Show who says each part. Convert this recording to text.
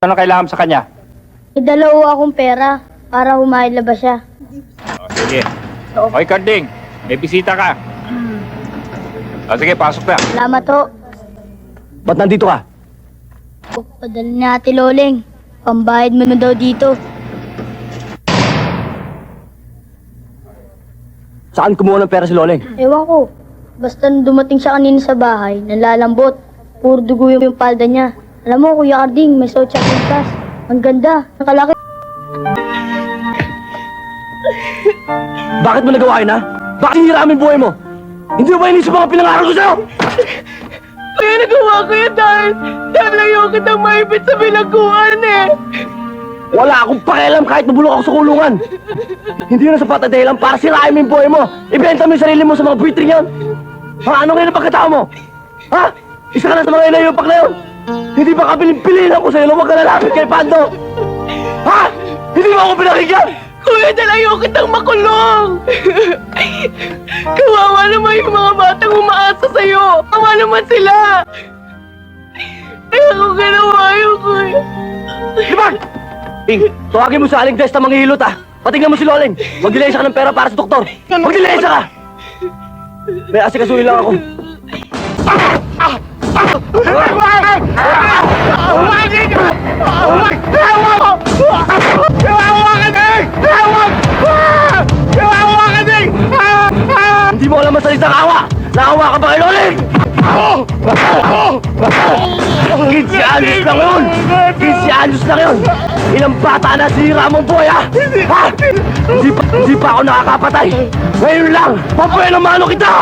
Speaker 1: Ano kailangan sa kanya?
Speaker 2: May dalawa akong pera para humailabas siya.
Speaker 1: Sige. Okay, Karding. May bisita ka. Sige, pasok na.
Speaker 2: Salamat ho.
Speaker 3: Ba't nandito ka?
Speaker 2: Padala ni Ate Loleng. Pambayad mo na daw dito.
Speaker 3: Saan kumuha ng pera si Loleng?
Speaker 2: Ewan ko. Basta nung dumating siya kanina sa bahay, nalalambot. Puro dugo yung palda niya. Alam mo, Kuya Arding, may suot siya pintas. Ang ganda, nakalaki.
Speaker 3: Bakit mo nagawa yun, ha? Bakit hinira ang buhay mo? Hindi mo ba inisip mga pinangaral ko sa'yo?
Speaker 4: Kaya nagawa ko yan dahil ayaw kitang maipit sa bilangguan eh.
Speaker 3: Wala akong pakialam kahit mabulok ako sa kulungan. Hindi yun ang sapat na dahilan para sirain mo yung buhay mo. Ibenta mo yung sarili mo sa mga buitring yan. Ha? Anong ngayon ang pagkatao mo? Ha? Isa ka na sa mga inayupak na yun. Hindi ba kabilin-piliin ako sa'yo na huwag ka lalapit kay Pando? Ha? Hindi mo ako pinakinggan?
Speaker 4: Kuya, ayaw kitang makulong. Kawawa naman yung mga batang umaasa sa'yo. Kawawa naman sila. Kaya ko ginawa yun, kuya.
Speaker 3: Liban! Ping, tawagin mo sa aling desk na manghihilot, ha? Patingnan mo si Loleng. Magdilensya ka ng pera para sa doktor. Magdilensya ka! May asikasuhin lang ako. Hindi mo alam masalitang awa! Naawa ka ba kay Loleng? 15 anyos lang yun! 15 anyos lang yun! Ilang bata na sinira mong buhay, ha? Ha? Hindi pa ako nakakapatay! Ngayon lang! Papuya ng mano kita!